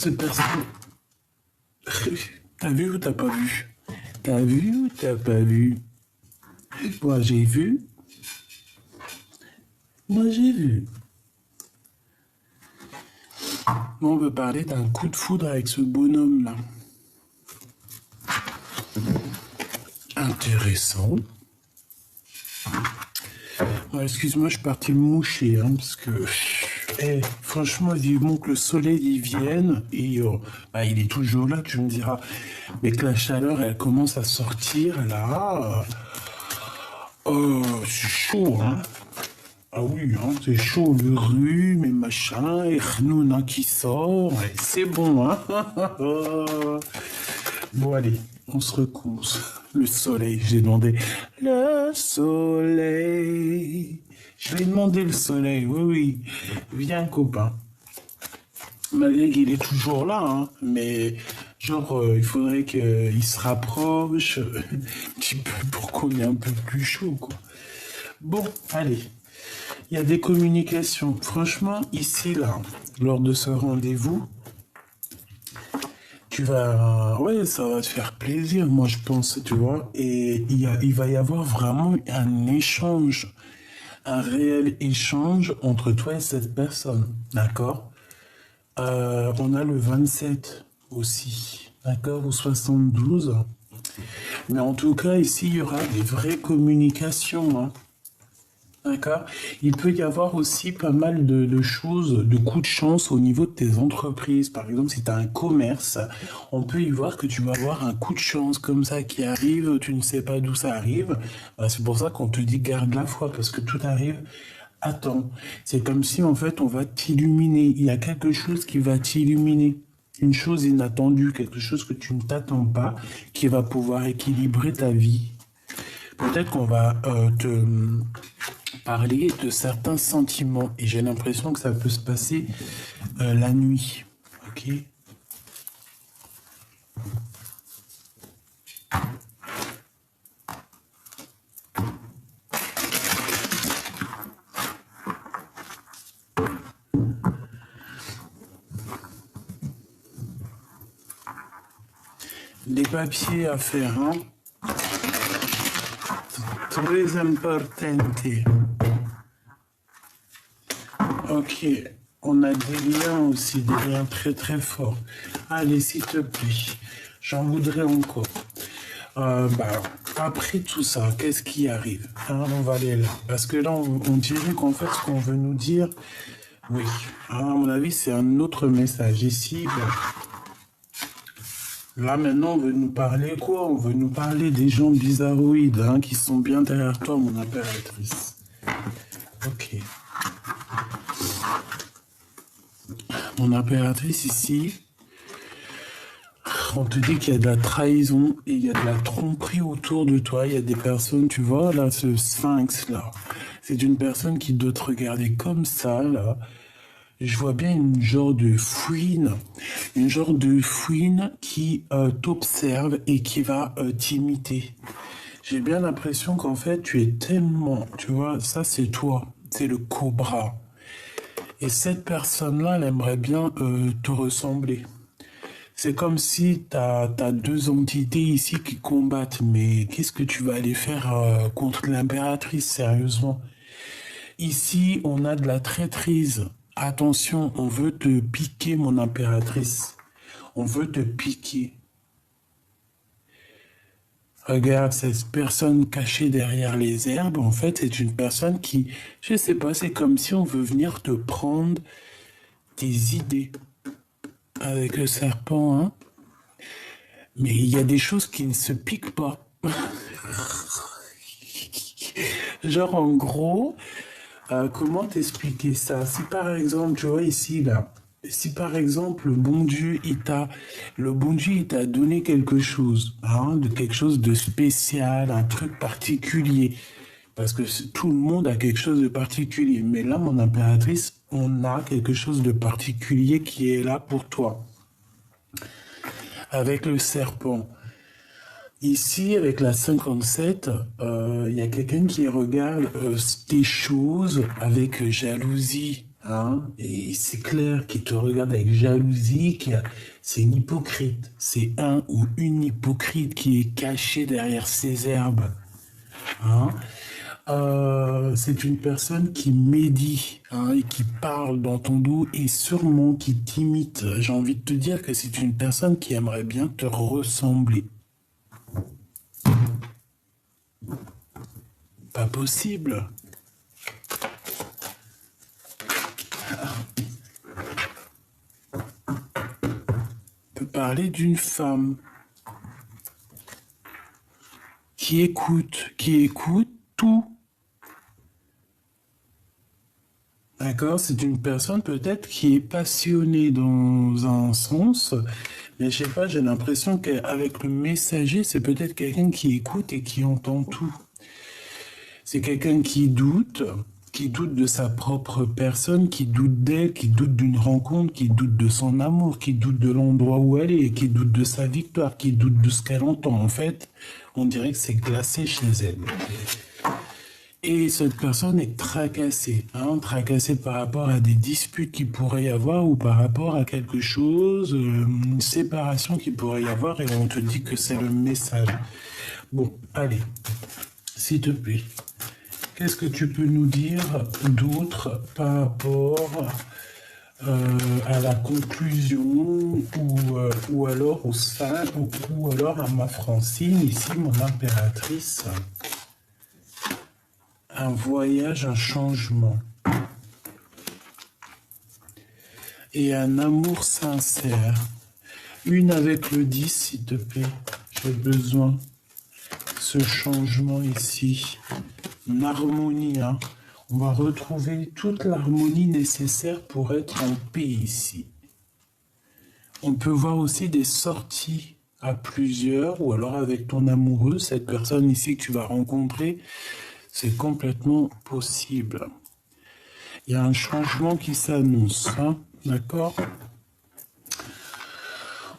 Cette personne... T'as vu ou t'as pas vu? T'as vu ou t'as pas vu? Moi j'ai vu. Moi j'ai vu. Moi on veut parler d'un coup de foudre avec ce bonhomme là. Intéressant. Ouais, excuse-moi, je suis parti me moucher, hein, parce que... franchement, vivement que le soleil y vienne, et bah, il est toujours là, tu me diras. Mais que la chaleur, elle commence à sortir, là... c'est chaud, hein. Ah oui, hein, c'est chaud, le rhume et machin, et Khnouna qui sort, ouais, c'est bon, hein. Bon, allez, on se recouche. Le soleil, j'ai demandé le soleil. Je lui ai demandé le soleil, oui, oui. Viens, copain. Malgré qu'il est toujours là, hein, mais genre, il faudrait qu'il se rapproche un petit peu pour qu'on ait un peu plus chaud, quoi. Bon, allez. Il y a des communications. Franchement, ici, là, lors de ce rendez-vous, tu vas, ouais, ça va te faire plaisir, moi je pense, tu vois. Et il va y avoir vraiment un échange, un réel échange entre toi et cette personne, d'accord? On a le 27 aussi, d'accord, ou 72. Mais en tout cas, ici, il y aura des vraies communications, hein. D'accord. Il peut y avoir aussi pas mal de choses, de coups de chance au niveau de tes entreprises. Par exemple, si tu as un commerce, on peut y voir que tu vas avoir un coup de chance comme ça qui arrive, tu ne sais pas d'où ça arrive. C'est pour ça qu'on te dit garde la foi, parce que tout arrive à temps. C'est comme si en fait on va t'illuminer. Il y a quelque chose qui va t'illuminer. Une chose inattendue, quelque chose que tu ne t'attends pas, qui va pouvoir équilibrer ta vie. Peut-être qu'on va te parler de certains sentiments et j'ai l'impression que ça peut se passer la nuit. Ok. Les papiers à faire, hein. Très important. Ok, on a des liens aussi, des liens très très forts. Allez, s'il te plaît, j'en voudrais encore. Après tout ça, qu'est-ce qui arrive, hein, on va aller là. Parce que là, on dirait qu'en fait, ce qu'on veut nous dire, oui, hein, à mon avis, c'est un autre message. Ici, là maintenant, on veut nous parler quoi? On veut nous parler des gens bizarroïdes, hein, qui sont bien derrière toi, mon impératrice. Ok. Mon impératrice ici, on te dit qu'il y a de la trahison et il y a de la tromperie autour de toi. Il y a des personnes, tu vois, là, ce sphinx là, c'est une personne qui doit te regarder comme ça, là. Je vois bien une genre de fouine qui t'observe et qui va t'imiter. J'ai bien l'impression qu'en fait, tu es tellement, tu vois, ça c'est toi, c'est le cobra. Et cette personne-là, elle aimerait bien te ressembler. C'est comme si t'as deux entités ici qui combattent, mais qu'est-ce que tu vas aller faire contre l'impératrice, sérieusement? Ici, on a de la traîtrise. Attention, on veut te piquer, mon impératrice. On veut te piquer. Regarde, cette personne cachée derrière les herbes, en fait, c'est une personne qui, je sais pas, c'est comme si on veut venir te prendre tes idées avec le serpent, hein. Mais il y a des choses qui ne se piquent pas. Genre, en gros, comment t'expliquer ça? Si par exemple, tu vois ici, là, si par exemple, le bon Dieu, il t'a donné quelque chose, hein, de quelque chose de spécial, un truc particulier. Parce que tout le monde a quelque chose de particulier. Mais là, mon impératrice, on a quelque chose de particulier qui est là pour toi. Avec le serpent. Ici, avec la 57, il y a quelqu'un qui regarde tes choses avec jalousie. Hein, et c'est clair qu'il te regarde avec jalousie, c'est une hypocrite. C'est un ou une hypocrite qui est cachée derrière ses herbes. Hein. C'est une personne qui médit, hein, et qui parle dans ton dos et sûrement qui t'imite. J'ai envie de te dire que c'est une personne qui aimerait bien te ressembler. Pas possible. On peut parler d'une femme qui écoute tout. D'accord, c'est une personne peut-être qui est passionnée dans un sens, mais je sais pas, j'ai l'impression qu'avec le messager, c'est peut-être quelqu'un qui écoute et qui entend tout. C'est quelqu'un qui doute de sa propre personne, qui doute d'elle, qui doute d'une rencontre, qui doute de son amour, qui doute de l'endroit où elle est, qui doute de sa victoire, qui doute de ce qu'elle entend. En fait, on dirait que c'est glacé chez elle. Et cette personne est tracassée, hein, tracassée par rapport à des disputes qu'il pourrait y avoir ou par rapport à quelque chose, une séparation qu'il pourrait y avoir et on te dit que c'est le message. Bon, allez, s'il te plaît, qu'est-ce que tu peux nous dire d'autre par rapport à la conclusion ou alors au sein ou alors à ma Francine, ici mon impératrice? Un voyage, un changement. Et un amour sincère. Une avec le 10, s'il te plaît. J'ai besoin. Ce changement ici. Une harmonie. Hein. On va retrouver toute l'harmonie nécessaire pour être en paix ici. On peut voir aussi des sorties à plusieurs ou alors avec ton amoureux, cette personne ici que tu vas rencontrer. C'est complètement possible. Il y a un changement qui s'annonce, hein, d'accord?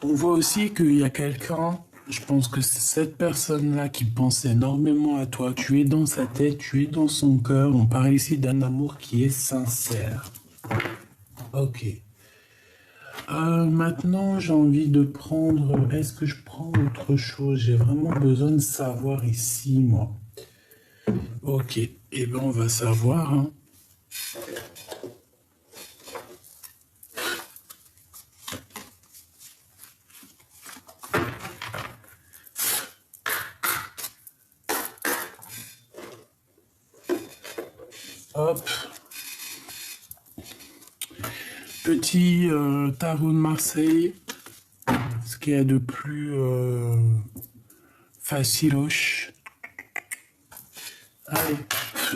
On voit aussi qu'il y a quelqu'un, je pense que c'est cette personne-là qui pense énormément à toi. Tu es dans sa tête, tu es dans son cœur. On parle ici d'un amour qui est sincère. Ok. Maintenant, j'ai envie de prendre... Est-ce que je prends autre chose? J'ai vraiment besoin de savoir ici, moi. Ok, eh bien on va savoir. Hein. Hop. Petit tarot de Marseille. Ce qu'il y a de plus faciloche. Allez,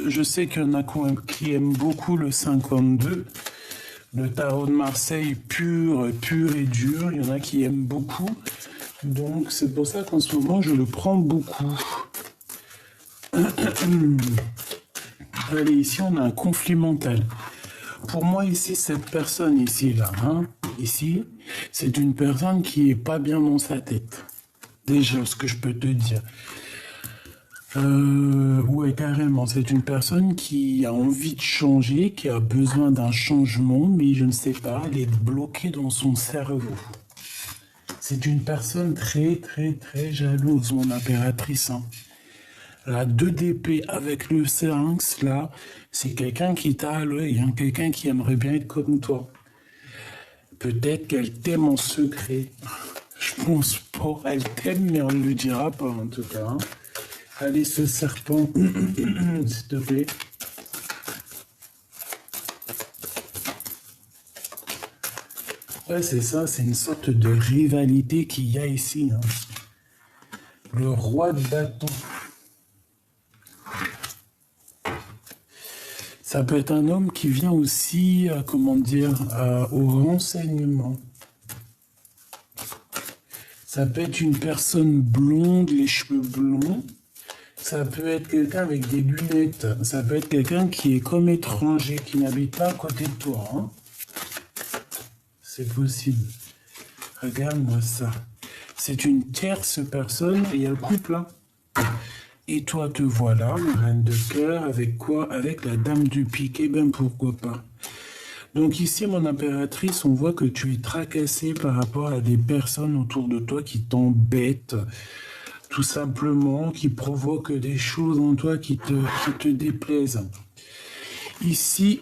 je sais qu'il y en a qui aiment beaucoup le 52. Le tarot de Marseille pur et dur. Il y en a qui aiment beaucoup. Donc c'est pour ça qu'en ce moment je le prends beaucoup. Allez, ici on a un conflit mental. Pour moi ici, cette personne ici, là, hein, ici, c'est une personne qui est pas bien dans sa tête. Déjà, ce que je peux te dire. Ouais, carrément, c'est une personne qui a envie de changer, qui a besoin d'un changement, mais je ne sais pas, elle est bloquée dans son cerveau. C'est une personne très, très, très jalouse, mon impératrice. Hein. La 2 d'épée avec le Sphinx, là, c'est quelqu'un qui t'a à l'œil, hein, quelqu'un qui aimerait bien être comme toi. Peut-être qu'elle t'aime en secret. Je pense pas, elle t'aime, mais on ne le dira pas en tout cas. Hein. Allez, ce serpent, s'il te plaît. Ouais, c'est ça, c'est une sorte de rivalité qu'il y a ici. Hein. Le roi de bâton. Ça peut être un homme qui vient aussi, comment dire, au renseignement. Ça peut être une personne blonde, les cheveux blonds. Ça peut être quelqu'un avec des lunettes. Ça peut être quelqu'un qui est comme étranger, qui n'habite pas à côté de toi. Hein. C'est possible. Regarde-moi ça. C'est une tierce personne et il y a le couple. Hein. Et toi, te voilà, reine de cœur, avec quoi? Avec la dame du pique. Eh bien, pourquoi pas? Donc ici, mon impératrice, on voit que tu es tracassée par rapport à des personnes autour de toi qui t'embêtent, tout simplement, qui provoquent des choses en toi qui te déplaisent. Ici,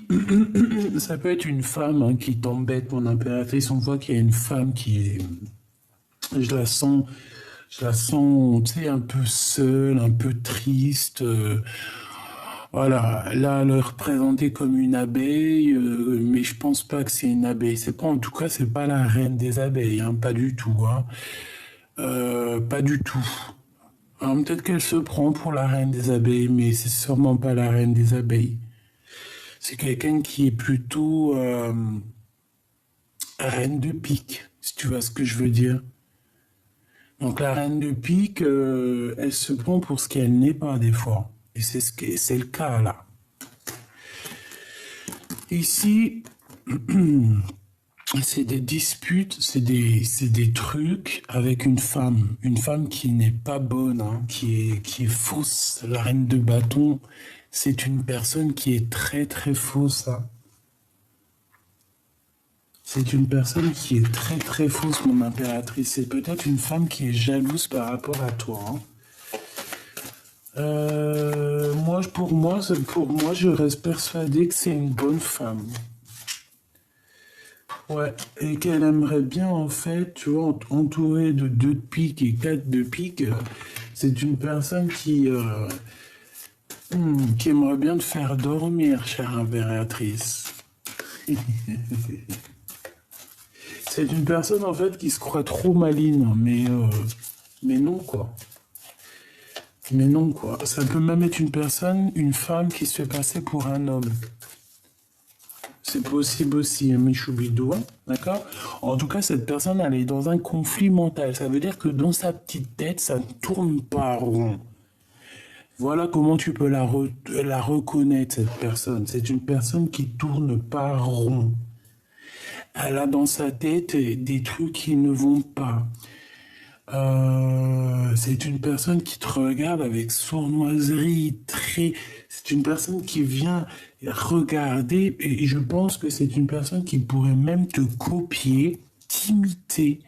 ça peut être une femme hein, qui t'embête, mon impératrice. On voit qu'il y a une femme qui est... je la sens, tu sais, un peu seule, un peu triste. Voilà, là, elle est représentée comme une abeille, mais je pense pas que c'est une abeille. C'est pas, en tout cas, c'est pas la reine des abeilles, hein, pas du tout, hein. Pas du tout. Alors, peut-être qu'elle se prend pour la reine des abeilles, mais c'est sûrement pas la reine des abeilles. C'est quelqu'un qui est plutôt reine de pique, si tu vois ce que je veux dire. Donc la reine de pique, elle se prend pour ce qu'elle n'est pas des fois. Et c'est le cas là. Ici, c'est des disputes, c'est des trucs avec une femme qui n'est pas bonne, hein, qui est fausse. La reine de bâton, c'est une personne qui est très très fausse. Hein. C'est une personne qui est très très fausse, mon impératrice. C'est peut-être une femme qui est jalouse par rapport à toi. Hein. Pour moi, je reste persuadé que c'est une bonne femme. Ouais, et qu'elle aimerait bien, en fait, tu vois, entourée de 2 de pique et 4 de pique, c'est une personne qui aimerait bien te faire dormir, chère impératrice. C'est une personne, en fait, qui se croit trop maligne, mais non, quoi. Mais non, quoi. Ça peut même être une femme qui se fait passer pour un homme. C'est possible aussi, hein, Michoubidou, hein, d'accord? En tout cas, cette personne, elle est dans un conflit mental. Ça veut dire que dans sa petite tête, ça ne tourne pas rond. Voilà comment tu peux la reconnaître, cette personne. C'est une personne qui tourne pas rond. Elle a dans sa tête des trucs qui ne vont pas. C'est une personne qui te regarde avec sournoiserie, c'est une personne qui vient regarder, et je pense que c'est une personne qui pourrait même te copier, t'imiter,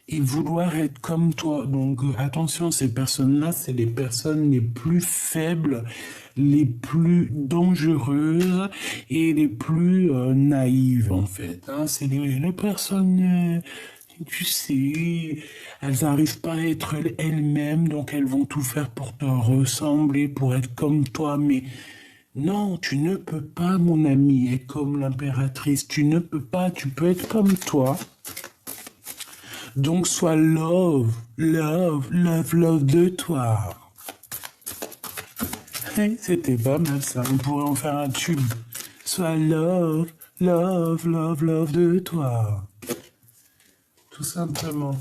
et vouloir être comme toi. Donc attention, ces personnes-là, c'est les personnes les plus faibles, les plus dangereuses et les plus naïves, en fait. Hein. C'est les personnes... tu sais, elles n'arrivent pas à être elles-mêmes, donc elles vont tout faire pour te ressembler, pour être comme toi. Mais non, tu ne peux pas, mon ami, être comme l'impératrice. Tu ne peux pas, tu peux être comme toi. Donc sois love, love, love, love de toi. Hey, c'était pas mal ça, on pourrait en faire un tube. Sois love, love, love, love de toi. Tout simplement.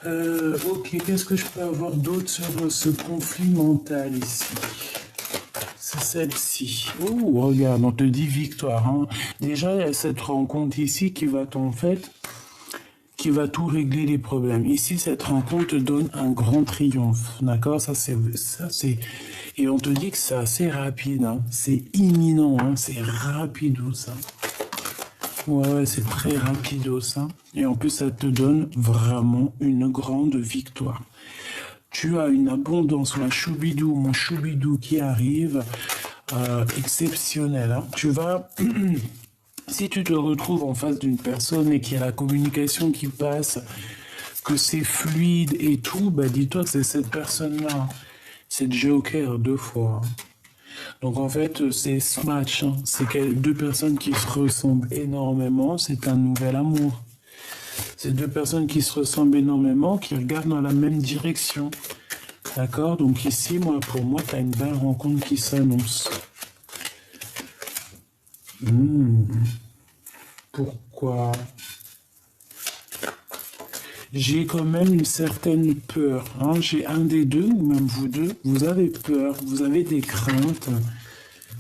Ok, qu'est-ce que je peux avoir d'autre sur ce conflit mental ici? C'est celle-ci. Oh, regarde, on te dit victoire. Hein. Déjà, il y a cette rencontre ici qui va qui va tout régler les problèmes. Ici, cette rencontre te donne un grand triomphe. D'accord? Et on te dit que c'est assez rapide. Hein. C'est imminent. Hein. C'est rapido, ça. Ouais, c'est très rapido, ça. Et en plus, ça te donne vraiment une grande victoire. Tu as une abondance, mon choubidou qui arrive, exceptionnelle. Hein. Tu vas... Si tu te retrouves en face d'une personne et qu'il y a la communication qui passe, que c'est fluide et tout, bah dis-toi que c'est cette personne-là. C'est Joker 2 fois. Donc en fait, c'est ce match. Hein. C'est 2 personnes qui se ressemblent énormément. C'est un nouvel amour. C'est 2 personnes qui se ressemblent énormément, qui regardent dans la même direction. D'accord? Donc ici, pour moi, tu as une belle rencontre qui s'annonce. Pourquoi? J'ai quand même une certaine peur. Hein. J'ai un des deux, ou même vous deux, vous avez peur, vous avez des craintes.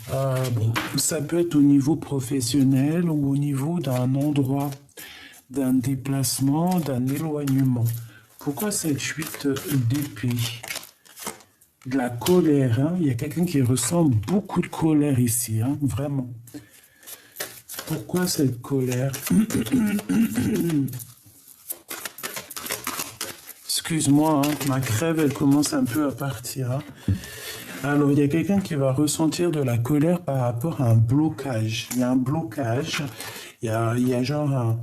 Bon, ça peut être au niveau professionnel ou au niveau d'un endroit, d'un déplacement, d'un éloignement. Pourquoi cette 8 d'épée? De la colère, hein. Il y a quelqu'un qui ressent beaucoup de colère ici, hein, vraiment. Pourquoi cette colère? Excuse-moi, hein, ma crève, elle commence un peu à partir. Hein. Alors, il y a quelqu'un qui va ressentir de la colère par rapport à un blocage. Il y a un blocage, il y a genre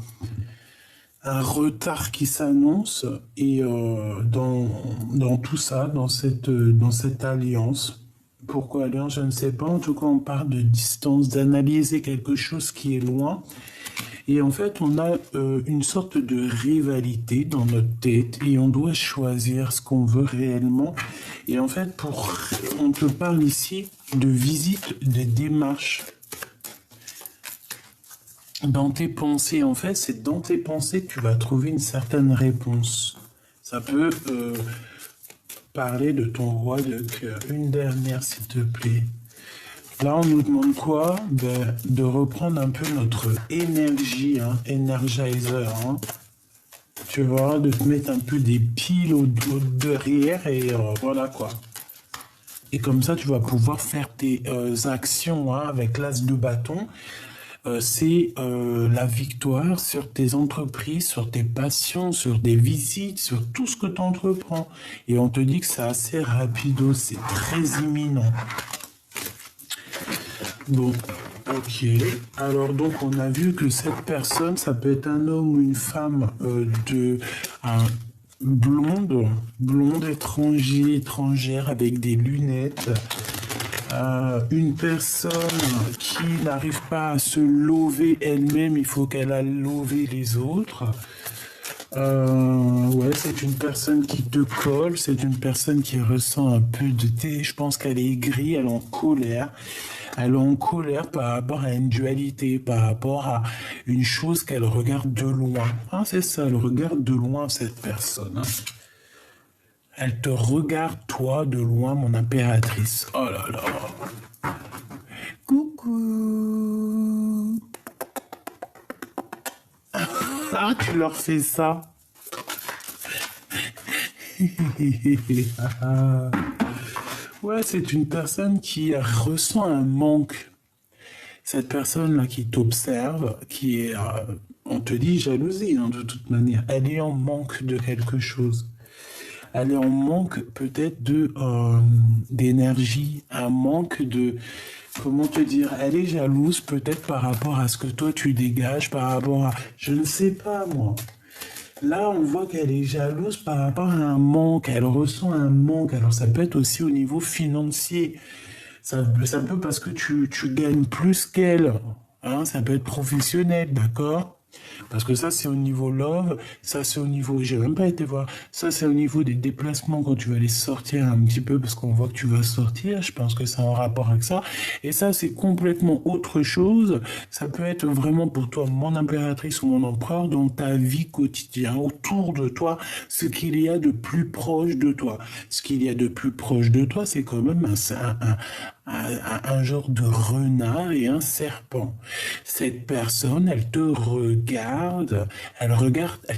un retard qui s'annonce et dans tout ça, dans cette alliance. Pourquoi alliance, je ne sais pas. En tout cas, on parle de distance, d'analyser quelque chose qui est loin. Et en fait, on a une sorte de rivalité dans notre tête et on doit choisir ce qu'on veut réellement. Et en fait, on te parle ici de visite, de démarche. Dans tes pensées, en fait, c'est dans tes pensées que tu vas trouver une certaine réponse. Ça peut parler de ton roi de cœur. Une dernière, s'il te plaît. Là, on nous demande quoi? De reprendre un peu notre énergie, hein, Energizer, hein. Tu vois, de te mettre un peu des piles au derrière et voilà quoi. Et comme ça, tu vas pouvoir faire tes actions hein, avec l'as de bâton. C'est la victoire sur tes entreprises, sur tes passions, sur des visites, sur tout ce que tu entreprends. Et on te dit que c'est assez rapido, c'est très imminent. Bon, ok. Alors donc on a vu que cette personne, ça peut être un homme ou une femme blonde étrangère avec des lunettes. Une personne qui n'arrive pas à se lever elle-même, il faut qu'elle aille lever les autres. Ouais, c'est une personne qui te colle, c'est une personne qui ressent un peu de thé. Je pense qu'elle est aigrie, elle est en colère. Elle est en colère par rapport à une dualité, par rapport à une chose qu'elle regarde de loin. Hein, c'est ça, elle regarde de loin cette personne. Hein. Elle te regarde, toi, de loin, mon impératrice. Oh là là. Coucou. Ah, tu leur fais ça. Ouais, c'est une personne qui ressent un manque. Cette personne-là qui t'observe, qui est, on te dit jalousie, hein, de toute manière. Elle est en manque de quelque chose. Elle est en manque peut-être d'énergie, un manque de, comment te dire, elle est jalouse peut-être par rapport à ce que toi tu dégages, par rapport à, je ne sais pas moi. Là, on voit qu'elle est jalouse par rapport à un manque, elle ressent un manque. Alors ça peut être aussi au niveau financier. Ça peut parce que tu gagnes plus qu'elle. Hein, ça peut être professionnel, d'accord? Parce que ça, c'est au niveau love, ça, c'est au niveau, j'ai même pas été voir, ça, c'est au niveau des déplacements quand tu vas aller sortir un petit peu, parce qu'on voit que tu vas sortir, je pense que c'est en rapport avec ça. Et ça, c'est complètement autre chose. Ça peut être vraiment pour toi, mon impératrice ou mon empereur, dans ta vie quotidienne, autour de toi, ce qu'il y a de plus proche de toi. Ce qu'il y a de plus proche de toi, c'est quand même un genre de renard et un serpent. Cette personne, elle te regarde, elle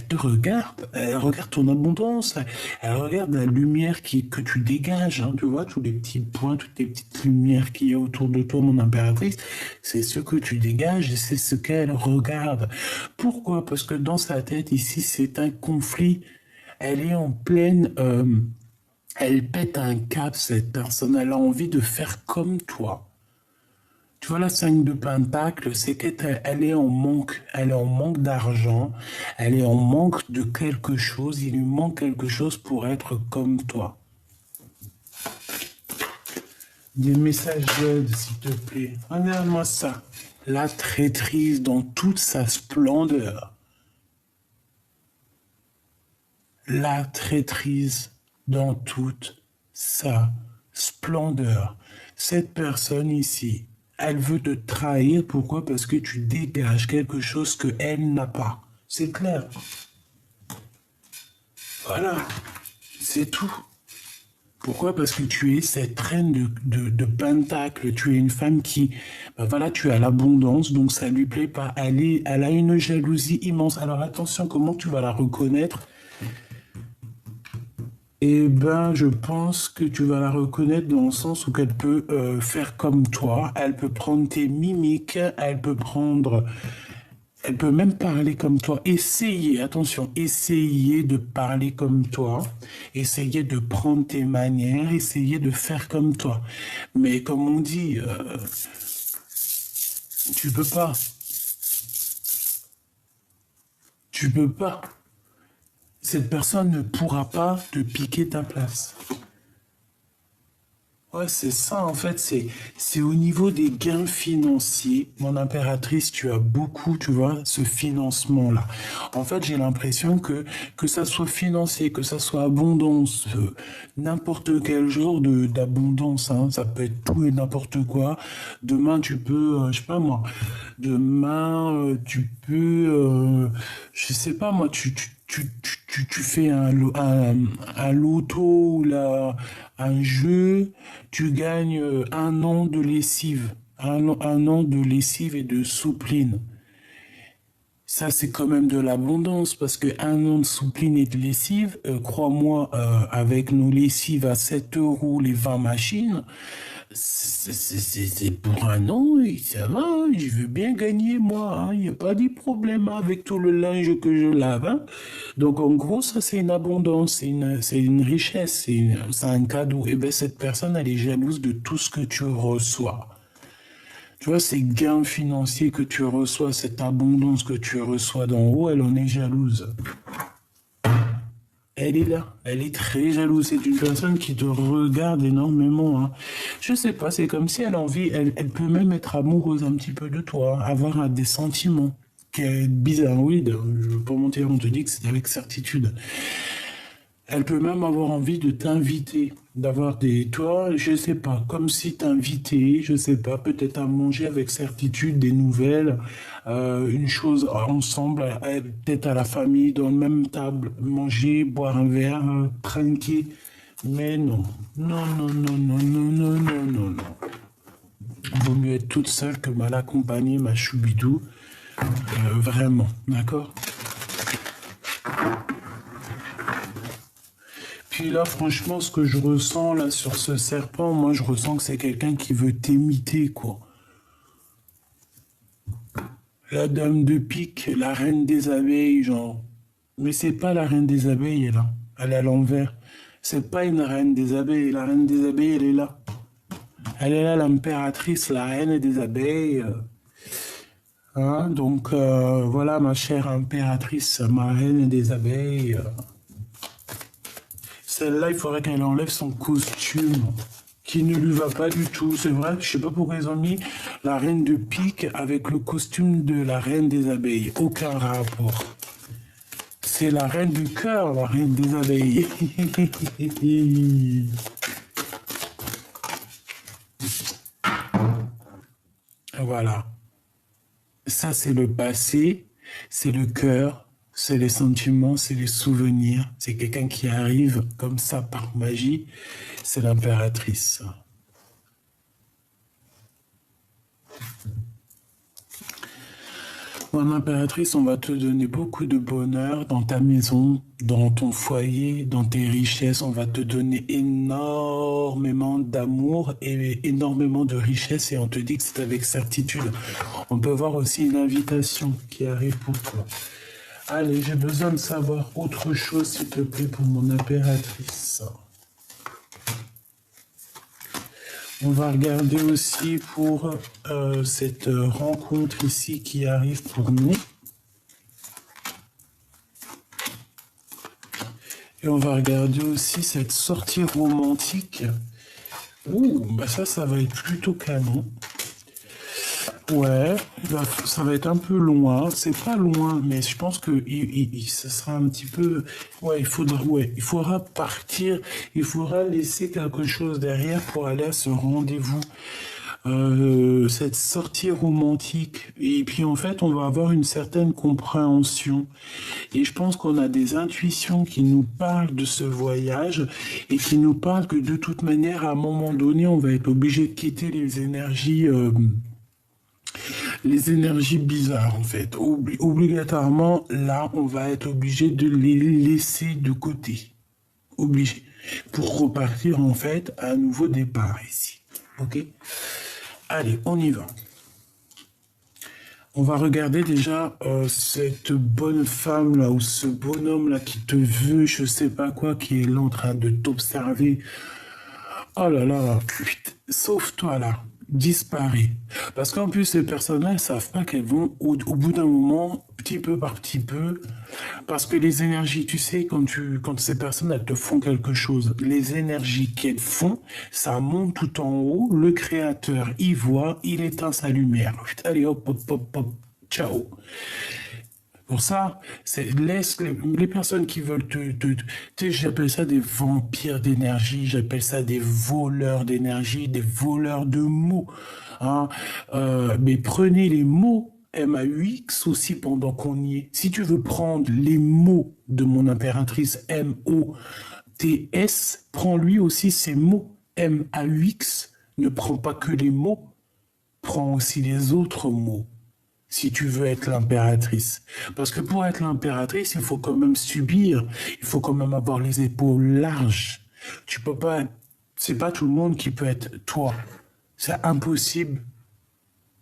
te regarde, elle regarde ton abondance, elle regarde la lumière que tu dégages, hein, tu vois, tous les petits points, toutes les petites lumières qu'il y a autour de toi, mon impératrice, c'est ce que tu dégages et c'est ce qu'elle regarde. Pourquoi? Parce que dans sa tête, ici, c'est un conflit. Elle est en pleine... elle pète un cap, cette personne. Elle a envie de faire comme toi. Tu vois, la 5 de Pentacle, c'est qu'elle est en manque. Elle est en manque d'argent. Elle est en manque de quelque chose. Il lui manque quelque chose pour être comme toi. Des messages d'aide, s'il te plaît. Regarde-moi ça. La traîtrise dans toute sa splendeur. La traîtrise dans toute sa splendeur. Cette personne ici, elle veut te trahir. Pourquoi? Parce que tu dégages quelque chose qu'elle n'a pas. C'est clair. Voilà. C'est tout. Pourquoi? Parce que tu es cette reine de Pentacle. Tu es une femme qui, ben voilà, tu as l'abondance, donc ça lui plaît pas. Elle a une jalousie immense. Alors attention, comment tu vas la reconnaître? Eh ben, je pense que tu vas la reconnaître dans le sens où qu'elle peut faire comme toi, elle peut prendre tes mimiques, elle peut même parler comme toi. Essayez, attention, essayez de parler comme toi, essayez de prendre tes manières, essayez de faire comme toi. Mais comme on dit, tu peux pas, tu peux pas. Cette personne ne pourra pas te piquer ta place. Ouais, c'est ça, en fait, c'est au niveau des gains financiers. Mon impératrice, tu as beaucoup, tu vois, ce financement-là. En fait, j'ai l'impression que ça soit financier, que ça soit abondance, n'importe quel genre d'abondance, hein. Ça peut être tout et n'importe quoi. Demain, tu peux, je sais pas moi, demain, tu peux, je sais pas moi, tu fais un loto ou un jeu, tu gagnes un an de lessive, un an de lessive et de soupline. Ça, c'est quand même de l'abondance parce que un an de soupline et de lessive, crois-moi, avec nos lessives à 7 euros les 20 machines, c'est pour un an et ça va, je veux bien gagner moi, il n'y a pas de problème avec tout le linge que je lave, hein. Donc en gros, ça c'est une abondance, c'est une richesse, c'est un cadeau. Et bien cette personne, elle est jalouse de tout ce que tu reçois. Tu vois, ces gains financiers que tu reçois, cette abondance que tu reçois d'en haut, elle en est jalouse. Elle est là, elle est très jalouse. C'est une personne qui te regarde énormément, hein. Je sais pas, c'est comme si elle a envie, elle peut même être amoureuse un petit peu de toi, avoir des sentiments. Qui est bizarre, oui, je veux pas mentir, on te dit que c'est avec certitude. Elle peut même avoir envie de t'inviter, d'avoir des, toi, je sais pas, comme si t'invitais, je sais pas, peut-être à manger avec certitude des nouvelles, une chose ensemble, peut-être à la famille, dans la même table, manger, boire un verre, trinquer. Mais non, non, non, non, non, non, non, non, non, non. Vaut mieux être toute seule que mal accompagnée, ma choubidou. Vraiment, d'accord? Puis là, franchement, ce que je ressens là sur ce serpent, moi, je ressens que c'est quelqu'un qui veut t'imiter, quoi. La dame de pique, la reine des abeilles, genre. Mais c'est pas la reine des abeilles, là. Elle est à l'envers. C'est pas une reine des abeilles. La reine des abeilles, elle est là. Elle est là, l'impératrice, la reine des abeilles. Hein, donc, voilà, ma chère impératrice, ma reine des abeilles. Celle-là, il faudrait qu'elle enlève son costume, qui ne lui va pas du tout. C'est vrai, je sais pas pourquoi ils ont mis la reine de pique avec le costume de la reine des abeilles. Aucun rapport. C'est la reine du cœur, la reine des abeilles. Voilà. Ça, c'est le passé, c'est le cœur, c'est les sentiments, c'est les souvenirs. C'est quelqu'un qui arrive comme ça par magie. C'est l'impératrice. Mon impératrice, on va te donner beaucoup de bonheur dans ta maison, dans ton foyer, dans tes richesses. On va te donner énormément d'amour et énormément de richesses et on te dit que c'est avec certitude. On peut voir aussi une invitation qui arrive pour toi. Allez, j'ai besoin de savoir autre chose, s'il te plaît, pour mon impératrice. On va regarder aussi pour cette rencontre ici qui arrive pour nous. Et on va regarder aussi cette sortie romantique. Ouh, bah ça va être plutôt canon. Ouais, ça va être un peu loin. C'est pas loin, mais je pense que ça sera un petit peu. Ouais, il faudra partir. Il faudra laisser quelque chose derrière pour aller à ce rendez-vous. Cette sortie romantique. Et puis en fait, on va avoir une certaine compréhension. Et je pense qu'on a des intuitions qui nous parlent de ce voyage et qui nous parlent que de toute manière, à un moment donné, on va être obligé de quitter les énergies bizarres en fait. Obligatoirement, là, on va être obligé de les laisser de côté. Obligé. Pour repartir, en fait, à un nouveau départ ici. Ok? Allez, on y va. On va regarder déjà cette bonne femme là ou ce bonhomme là qui te veut, je sais pas quoi, qui est là en train de t'observer. Oh là là, putain, sauve-toi là, disparais. Parce qu'en plus ces personnes-là, elles savent pas qu'elles vont au bout d'un moment, petit peu par petit peu, parce que les énergies, tu sais, quand ces personnes elles te font quelque chose, les énergies qu'elles font, ça monte tout en haut. Le créateur, il voit, il éteint sa lumière. Allez hop hop hop hop, ciao. Pour ça, laisse les personnes qui veulent tu sais, j'appelle ça des vampires d'énergie, j'appelle ça des voleurs d'énergie, des voleurs de mots. Hein. Mais prenez les mots MAUX aussi pendant qu'on y est. Si tu veux prendre les mots de mon impératrice MOTS, prends lui aussi ces mots MAUX. Ne prends pas que les mots, prends aussi les autres mots si tu veux être l'impératrice. Parce que pour être l'impératrice, il faut quand même subir, il faut quand même avoir les épaules larges. Tu peux pas, c'est pas tout le monde qui peut être toi. C'est impossible.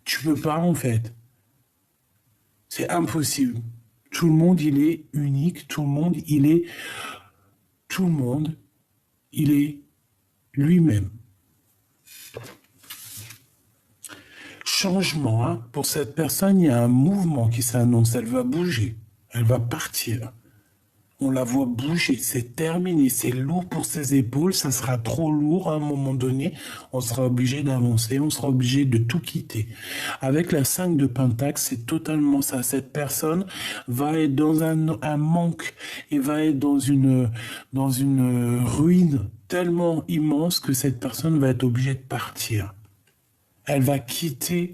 Tu peux pas en fait. C'est impossible. Tout le monde, il est unique. Tout le monde, il est lui-même. Changement, hein. Pour cette personne, il y a un mouvement qui s'annonce. Elle va bouger. Elle va partir. On la voit bouger. C'est terminé. C'est lourd pour ses épaules. Ça sera trop lourd à un moment donné. On sera obligé d'avancer. On sera obligé de tout quitter. Avec la 5 de Pentacle, c'est totalement ça. Cette personne va être dans un manque et va être dans une ruine tellement immense que cette personne va être obligée de partir. Elle va quitter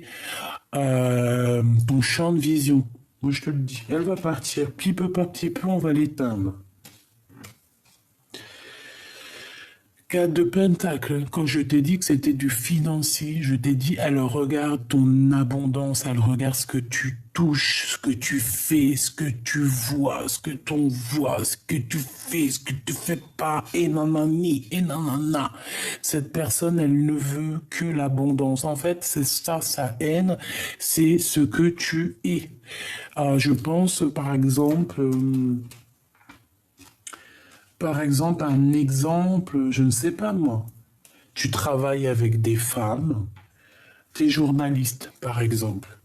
ton champ de vision. Moi, je te le dis. Elle va partir. Petit peu par petit peu, on va l'éteindre. 4 de Pentacle, quand je t'ai dit que c'était du financier, je t'ai dit, elle regarde ton abondance, elle regarde ce que tu touches, ce que tu fais, ce que tu vois, ce que t'on voit, ce que tu fais, ce que tu fais pas, et nanani, et nanana. Cette personne, elle ne veut que l'abondance. En fait, c'est ça, sa haine, c'est ce que tu es. Je pense, par exemple... un exemple, je ne sais pas moi. Tu travailles avec des femmes, t'es journaliste, par exemple.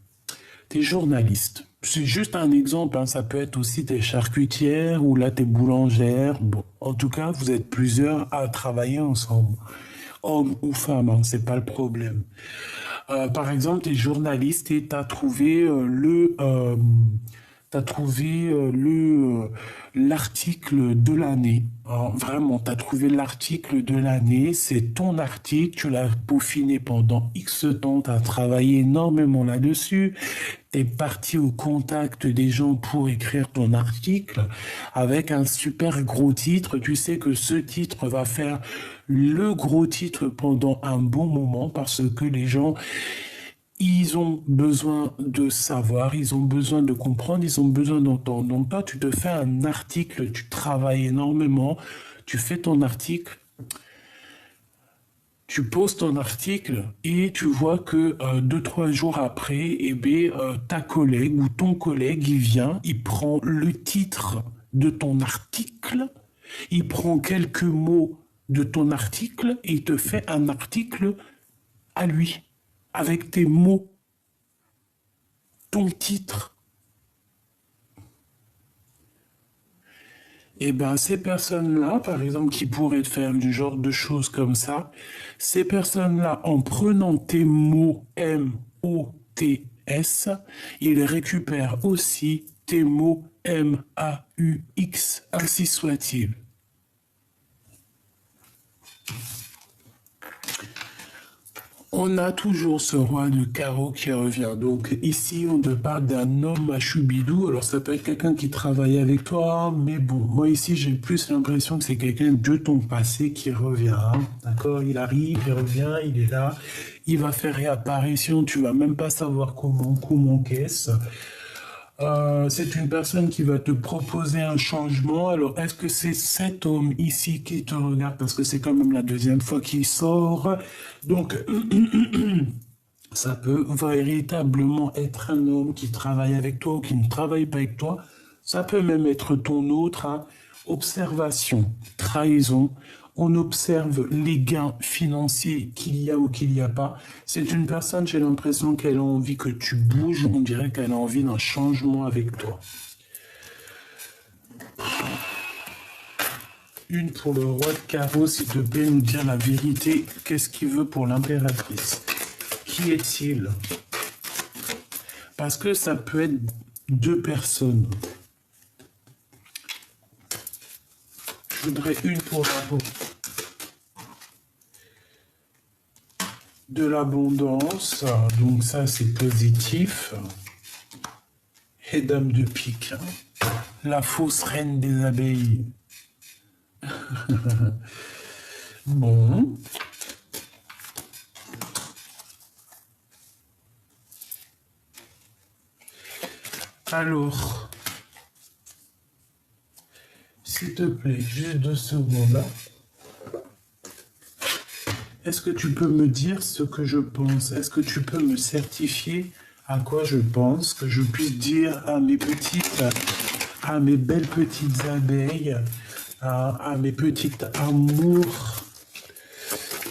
T'es journaliste. C'est juste un exemple, hein. Ça peut être aussi t'es charcutière ou là t'es boulangère. Bon, en tout cas, vous êtes plusieurs à travailler ensemble. Homme ou femme, hein, c'est pas le problème. Par exemple, t'es journaliste et t'as trouvé l'article de l'année. Hein, vraiment, t'as trouvé l'article de l'année, c'est ton article, tu l'as peaufiné pendant X temps, t'as travaillé énormément là-dessus, t'es parti au contact des gens pour écrire ton article avec un super gros titre. Tu sais que ce titre va faire le gros titre pendant un bon moment parce que les gens ils ont besoin de savoir, ils ont besoin de comprendre, ils ont besoin d'entendre. Donc toi, tu te fais un article, tu travailles énormément, tu fais ton article, tu poses ton article et tu vois que 2, 3 jours après, eh bien, ta collègue ou ton collègue, il vient, il prend le titre de ton article, il prend quelques mots de ton article et il te fait un article à lui, avec tes mots, ton titre. Et ben ces personnes-là, par exemple, qui pourraient faire du genre de choses comme ça, ces personnes-là, en prenant tes mots M-O-T-S, ils récupèrent aussi tes mots M-A-U-X, ainsi soit-il. On a toujours ce roi de carreau qui revient. Donc ici, on te parle d'un homme à Choubidou. Alors ça peut être quelqu'un qui travaille avec toi, mais bon, moi ici, j'ai plus l'impression que c'est quelqu'un de ton passé qui revient. Hein. D'accord? Il arrive, il revient, il est là. Il va faire réapparition. Tu vas même pas savoir comment qu'est-ce. C'est une personne qui va te proposer un changement. Alors, est-ce que c'est cet homme ici qui te regarde? Parce que c'est quand même la deuxième fois qu'il sort. Donc, ça peut véritablement être un homme qui travaille avec toi ou qui ne travaille pas avec toi. Ça peut même être ton autre, hein. Observation, trahison. On observe les gains financiers qu'il y a ou qu'il n'y a pas. C'est une personne, j'ai l'impression qu'elle a envie que tu bouges. On dirait qu'elle a envie d'un changement avec toi. Une pour le roi de carreau, s'il te plaît, nous dire la vérité. Qu'est-ce qu'il veut pour l'impératrice? Qui est-il? Parce que ça peut être deux personnes. Je voudrais une pour de l'abondance. Donc ça, c'est positif. Et dame de pique. La fausse reine des abeilles. Bon. Alors, s'il te plaît, juste 2 secondes là. Est-ce que tu peux me dire ce que je pense? Est-ce que tu peux me certifier à quoi je pense, que je puisse dire à mes belles petites abeilles, à mes petites amours,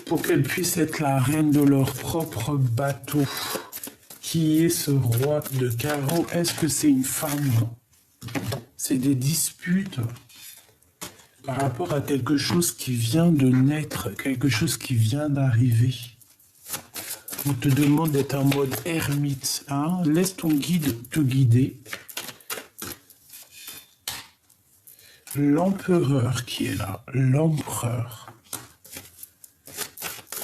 pour qu'elles puissent être la reine de leur propre bateau? Qui est ce roi de carreau? Est-ce que c'est une femme? C'est des disputes par rapport à quelque chose qui vient de naître, quelque chose qui vient d'arriver. On te demande d'être en mode ermite, hein? Laisse ton guide te guider. L'empereur qui est là, l'empereur.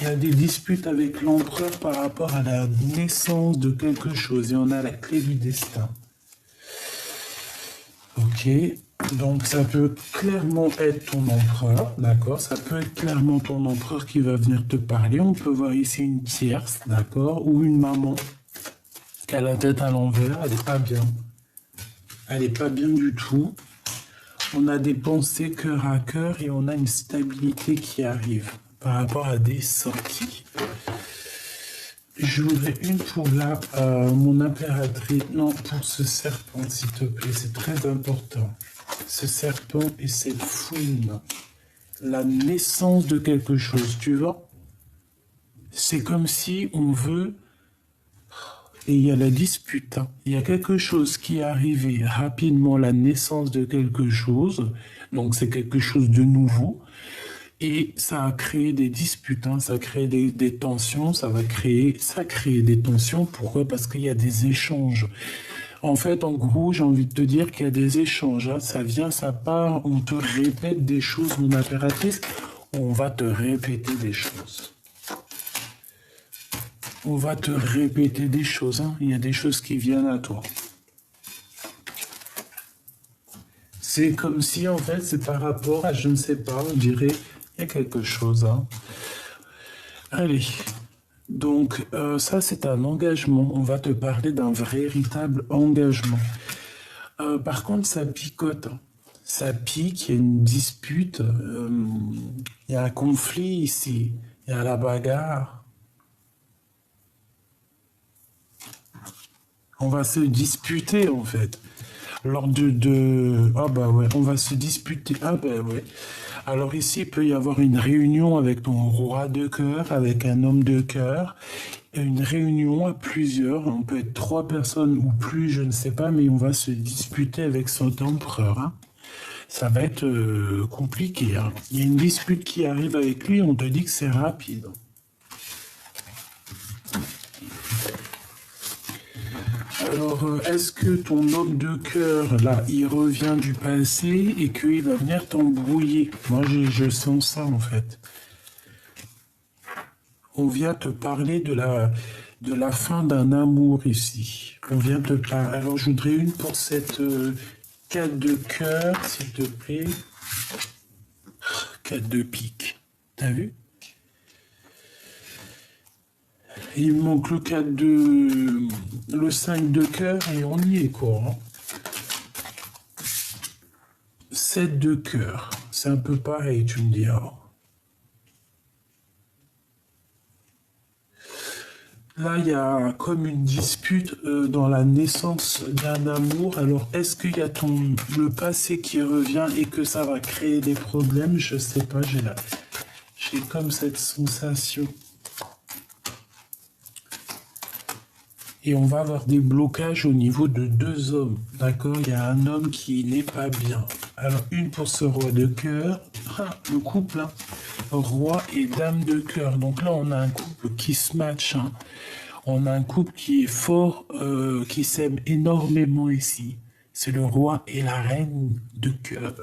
Il y a des disputes avec l'empereur par rapport à la naissance de quelque chose et on a la clé du destin. Ok, donc ça peut clairement être ton empereur, d'accord? Ça peut être clairement ton empereur qui va venir te parler. On peut voir ici une tierce, d'accord? Ou une maman qui a la tête à l'envers, elle n'est pas bien. Elle n'est pas bien du tout. On a des pensées cœur à cœur et on a une stabilité qui arrive par rapport à des sorties. Je voudrais une pour mon impératrice. Non, pour ce serpent, s'il te plaît, c'est très important. Ce serpent et cette fouine. La naissance de quelque chose, tu vois? C'est comme si on veut... Et il y a la dispute, hein. Il y a quelque chose qui est arrivé rapidement, la naissance de quelque chose. Donc c'est quelque chose de nouveau. Et ça a créé des disputes, hein, ça a créé des tensions, ça crée des tensions. Pourquoi? Parce qu'il y a des échanges. En fait, en gros, j'ai envie de te dire qu'il y a des échanges, hein. Ça vient, ça part, on te répète des choses, mon impératrice. On va te répéter des choses. On va te répéter des choses, hein. Il y a des choses qui viennent à toi. C'est comme si, en fait, c'est par rapport à, je ne sais pas, on dirait... Il y a quelque chose, hein. Allez, donc ça c'est un engagement. On va te parler d'un véritable engagement. Par contre, ça picote, hein. Ça pique, il y a une dispute, il y a un conflit ici, il y a la bagarre. On va se disputer en fait. Lors Ah bah ouais, on va se disputer. Ah bah ouais. Alors ici, il peut y avoir une réunion avec ton roi de cœur, avec un homme de cœur. Une réunion à plusieurs, on peut être 3 personnes ou plus, je ne sais pas, mais on va se disputer avec cet empereur, hein. Ça va être compliqué, hein. Il y a une dispute qui arrive avec lui, on te dit que c'est rapide. Alors, est-ce que ton homme de cœur, là, il revient du passé et qu'il va venir t'embrouiller? Moi, je sens ça, en fait. On vient te parler de la fin d'un amour ici. On vient te parler. Alors, je voudrais une pour cette 4 de cœur, s'il te plaît. 4 de pique. T'as vu? Il me manque le 5 de cœur et on y est, quoi, hein. 7 de cœur. C'est un peu pareil, tu me diras. Là, il y a comme une dispute dans la naissance d'un amour. Alors, est-ce qu'il y a le passé qui revient et que ça va créer des problèmes? Je sais pas, j'ai comme cette sensation. Et on va avoir des blocages au niveau de 2 hommes. D'accord? Il y a un homme qui n'est pas bien. Alors, une pour ce roi de cœur. Ah, le couple, hein. Roi et dame de cœur. Donc là, on a un couple qui se match. Hein. On a un couple qui est fort, qui s'aime énormément ici. C'est le roi et la reine de cœur.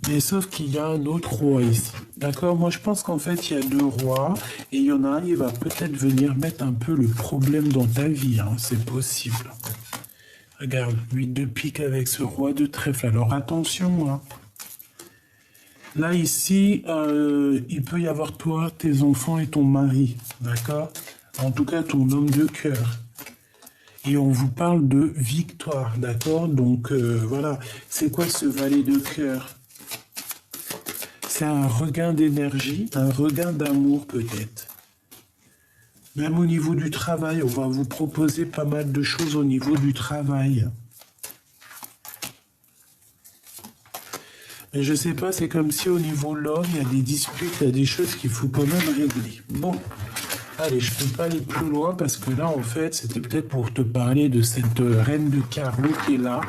Mais sauf qu'il y a un autre roi ici. D'accord? Moi, je pense qu'en fait, il y a 2 rois. Et il y en a un, il va peut-être venir mettre un peu le problème dans ta vie. Hein. C'est possible. Regarde, 8 de pique avec ce roi de trèfle. Alors, attention, hein. Là, ici, il peut y avoir toi, tes enfants et ton mari, d'accord? En tout cas, ton homme de cœur. Et on vous parle de victoire, d'accord? Donc, voilà. C'est quoi ce valet de cœur? C'est un regain d'énergie, un regain d'amour peut-être. Même au niveau du travail, on va vous proposer pas mal de choses au niveau du travail. Mais je sais pas, c'est comme si au niveau de l'homme, il y a des disputes, il y a des choses qu'il faut quand même régler. Bon, allez, je peux pas aller plus loin parce que là, en fait, c'était peut-être pour te parler de cette reine de carreau qui est là,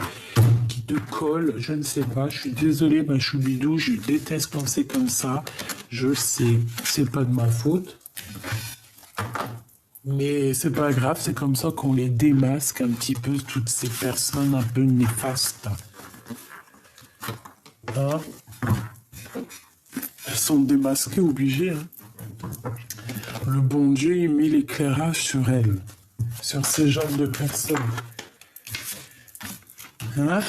qui te colle, je ne sais pas. Je suis désolé, ma choubidou, je déteste quand c'est comme ça. Je sais, c'est pas de ma faute. Mais c'est pas grave, c'est comme ça qu'on les démasque un petit peu, toutes ces personnes un peu néfastes. Hein? Elles sont démasquées, obligées. Hein? Le bon Dieu, il met l'éclairage sur elles, sur ces genres de personnes. Hein?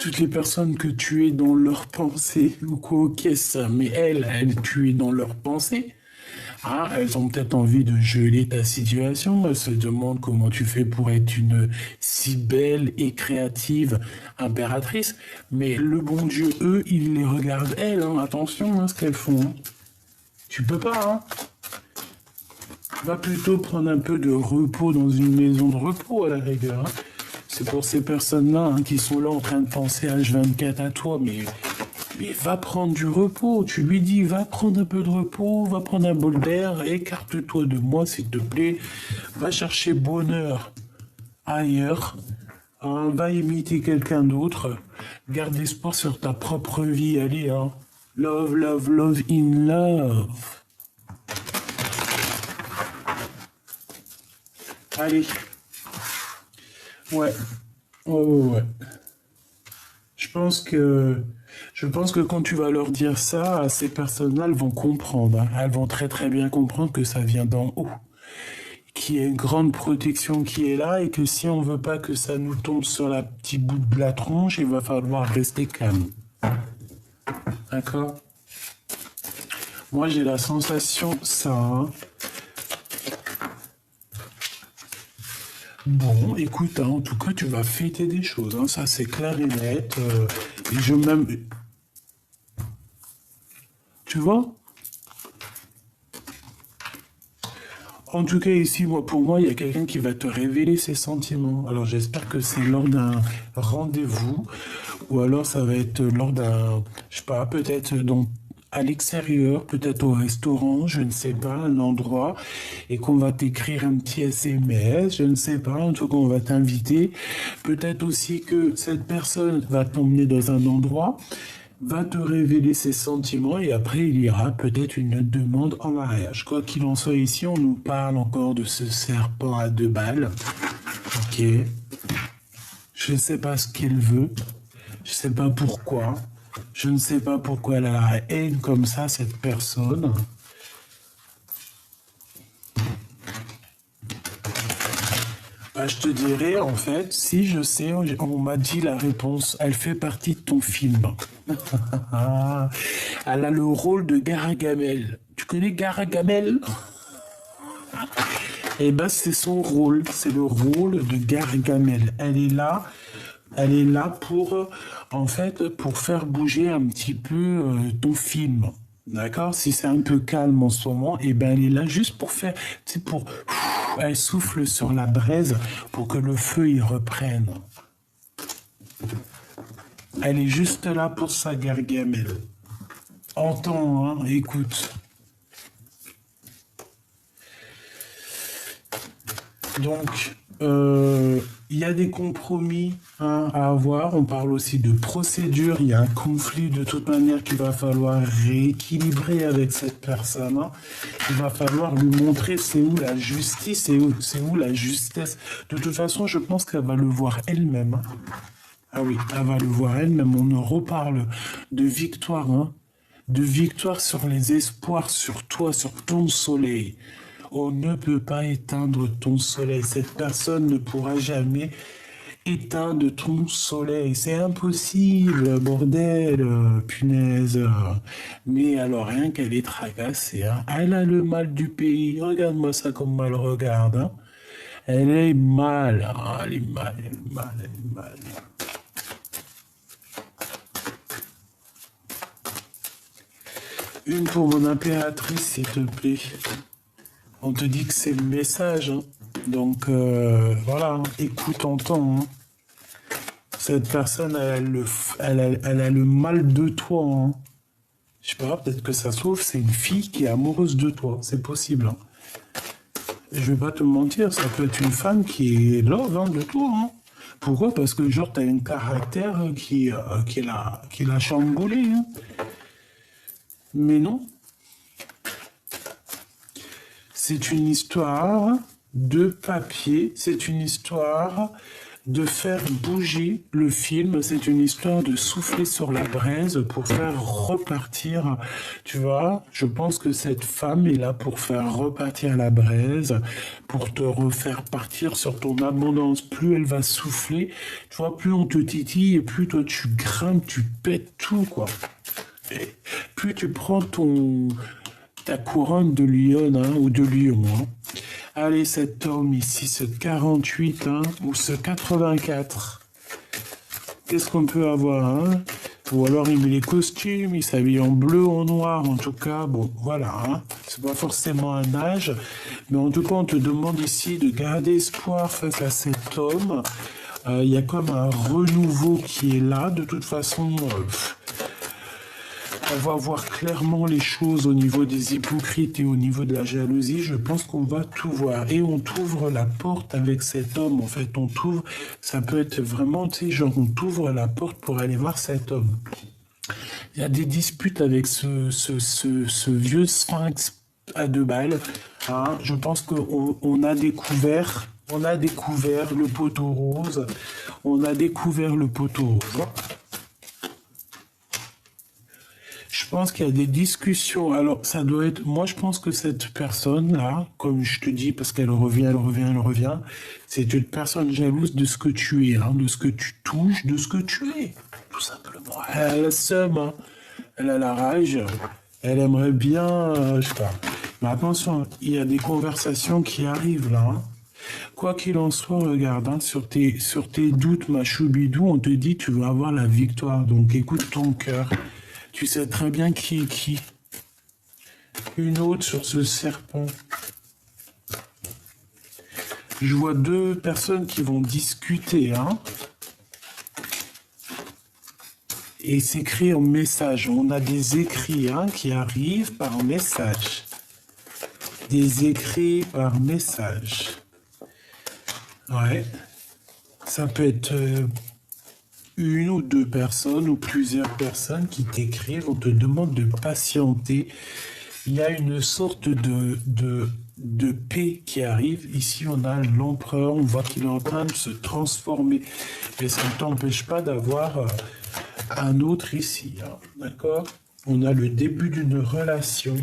Toutes les personnes que tu es dans leurs pensées, ou quoi, ok, ça, mais elles, tu es dans leurs pensées. Ah, elles ont peut-être envie de geler ta situation. Elles se demandent comment tu fais pour être une si belle et créative impératrice. Mais le bon Dieu, eux, ils les regardent, elles. Hein. Attention à ce qu'elles font. Hein. Tu peux pas, hein. Va plutôt prendre un peu de repos dans une maison de repos, à la rigueur. Hein. C'est pour ces personnes-là hein, qui sont là en train de penser H24 à toi, mais va prendre du repos. Tu lui dis, va prendre un peu de repos, va prendre un bol d'air, écarte-toi de moi, s'il te plaît. Va chercher bonheur ailleurs. Hein, va imiter quelqu'un d'autre. Garde l'espoir sur ta propre vie. Allez, hein. Love, love, love in love. Allez. Ouais. Ouais. Je pense que quand tu vas leur dire ça, ces personnes-là, elles vont comprendre. Hein. Elles vont très très bien comprendre que ça vient d'en haut. Qu'il y a une grande protection qui est là et que si on veut pas que ça nous tombe sur la petite bout de la tronche, il va falloir rester calme. D'accord? Moi, j'ai la sensation, ça... Hein. Bon, écoute, hein, en tout cas, tu vas fêter des choses, hein, ça c'est clair et net. Et je même... Tu vois? En tout cas, ici, pour moi, il y a quelqu'un qui va te révéler ses sentiments. Alors, j'espère que c'est lors d'un rendez-vous, ou alors ça va être lors d'un, je sais pas, peut-être à l'extérieur, peut-être au restaurant, je ne sais pas, un endroit, et qu'on va t'écrire un petit SMS, je ne sais pas, en tout cas, on va t'inviter. Peut-être aussi que cette personne va t'emmener dans un endroit, va te révéler ses sentiments et après il y aura peut-être une demande en mariage. Quoi qu'il en soit, ici on nous parle encore de ce serpent à 2 balles. Ok. Je ne sais pas ce qu'elle veut. Je ne sais pas pourquoi. Je ne sais pas pourquoi elle a la haine comme ça, cette personne. Bah, je te dirais, en fait, si je sais, on m'a dit la réponse. Elle fait partie de ton film. Elle a le rôle de Gargamel. Tu connais Gargamel? Eh ben, c'est son rôle. C'est le rôle de Gargamel. Elle est là Elle est là pour, en fait, pour faire bouger un petit peu ton film. D'accord? Si c'est un peu calme en ce moment, et ben elle est là juste pour faire, tu sais, pour, elle souffle sur la braise pour que le feu il reprenne. Elle est juste là pour ça, Gargamel. Entends, hein, écoute. Donc, il y a des compromis hein, à avoir. On parle aussi de procédure. Il y a un conflit de toute manière qu'il va falloir rééquilibrer avec cette personne. Hein. Il va falloir lui montrer c'est où la justice, c'est où la justesse. De toute façon, je pense qu'elle va le voir elle-même. Hein. Ah oui, elle va le voir elle-même. On en reparle de victoire, hein, de victoire sur les espoirs, sur toi, sur ton soleil. On ne peut pas éteindre ton soleil. Cette personne ne pourra jamais éteindre ton soleil. C'est impossible, bordel, punaise. Mais alors, rien qu'elle est tracassée. Hein. Elle a le mal du pays. Regarde-moi ça comme elle regarde. Hein. Elle est mal. Hein. Elle est mal, elle est mal, elle est mal. Une pour mon impératrice, s'il te plaît. On te dit que c'est le message. Hein. Donc, voilà. Hein. Écoute, entends. Hein. Cette personne, elle a le mal de toi. Hein. Je sais pas, peut-être que ça se trouve, c'est une fille qui est amoureuse de toi. C'est possible. Hein. Je vais pas te mentir, ça peut être une femme qui est love hein, de toi. Hein. Pourquoi? Parce que, genre, t'as un caractère qui l'a chamboulé. Hein. Mais non. C'est une histoire de papier, c'est une histoire de faire bouger le film, c'est une histoire de souffler sur la braise pour faire repartir, tu vois, je pense que cette femme est là pour faire repartir la braise, pour te refaire partir sur ton abondance. Plus elle va souffler, tu vois, plus on te titille et plus toi tu grimpes, tu pètes tout, quoi. Et plus tu prends ta couronne de lion hein, ou de lion. Hein. Allez, cet homme ici, ce 48 hein, ou ce 84. Qu'est-ce qu'on peut avoir hein? Ou alors il met les costumes, il s'habille en bleu, en noir, en tout cas, bon, voilà. Hein. C'est pas forcément un âge, mais en tout cas, on te demande ici de garder espoir face à cet homme. Il y a comme un renouveau qui est là. De toute façon, on va voir clairement les choses au niveau des hypocrites et au niveau de la jalousie. Je pense qu'on va tout voir. Et on t'ouvre la porte avec cet homme. En fait, on t'ouvre, ça peut être vraiment, tu sais, genre on t'ouvre la porte pour aller voir cet homme. Il y a des disputes avec ce vieux sphinx à 2 balles. Hein. Je pense qu'on a découvert... On a découvert le poteau rose. On a découvert le poteau rose. Je pense qu'il y a des discussions. Alors, ça doit être... Moi, je pense que cette personne-là, comme je te dis, parce qu'elle revient, elle revient, elle revient, c'est une personne jalouse de ce que tu es, hein, de ce que tu touches, de ce que tu es. Tout simplement. Elle a le seum, hein. Elle a la rage. Elle aimerait bien... je sais pas. Mais attention, il y a des conversations qui arrivent, là. Hein. Quoi qu'il en soit, regarde, hein, sur tes doutes, ma choubidou, on te dit tu vas avoir la victoire. Donc, écoute ton cœur. Tu sais très bien qui est qui. Une autre sur ce serpent. Je vois 2 personnes qui vont discuter. Hein. Et s'écrit en message. On a des écrits hein, qui arrivent par message. Des écrits par message. Ouais. Ça peut être... une ou 2 personnes ou plusieurs personnes qui t'écrivent, on te demande de patienter. Il y a une sorte de paix qui arrive. Ici, on a l'empereur, on voit qu'il est en train de se transformer. Mais ça ne t'empêche pas d'avoir un autre ici. Hein, d'accord? On a le début d'une relation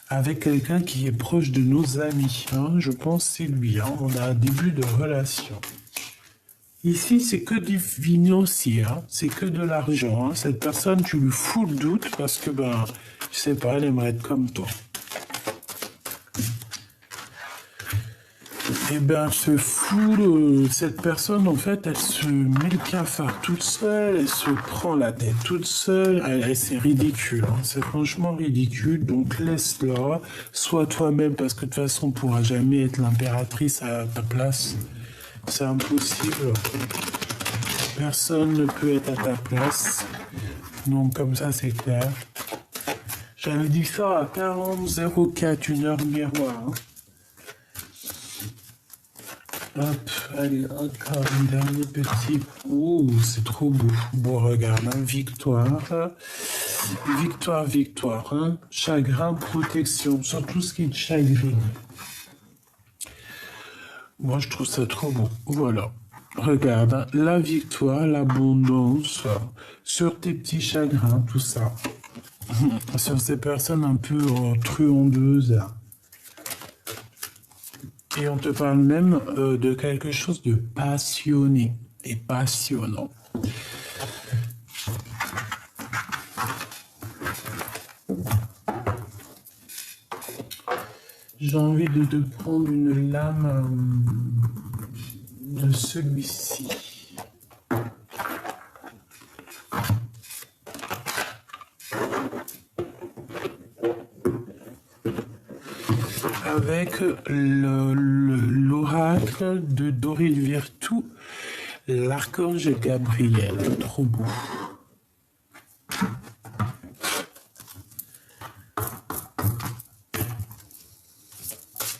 avec quelqu'un qui est proche de nos amis. Hein, je pense que c'est lui. Hein, on a un début de relation. Ici, c'est que du financier, hein. C'est que de l'argent. Hein. Cette personne, tu lui fous le doute parce que, ben, je sais pas, elle aimerait être comme toi. Eh ben, se fout, cette personne, en fait, elle se met le cafard toute seule, elle se prend la tête toute seule, c'est ridicule, hein, c'est franchement ridicule, donc laisse-la, sois toi-même, parce que de toute façon, on pourra jamais être l'impératrice à ta place, c'est impossible, personne ne peut être à ta place, donc comme ça, c'est clair. J'avais dit ça à 40,04, une heure miroir, hein. Hop, allez, encore un dernier petit. Ouh, c'est trop beau. Bon, regarde, hein, victoire. Victoire, victoire. Hein. Chagrin, protection. Sur tout ce qui est chagrine. Moi, je trouve ça trop beau. Voilà. Regarde, hein, la victoire, l'abondance. Sur tes petits chagrins, tout ça. Sur ces personnes un peu truandeuses. Et on te parle même de quelque chose de passionné et passionnant. J'ai envie de te prendre une lame de celui-ci. Avec l'oracle de Doril Virtou, l'archange Gabriel. Trop beau.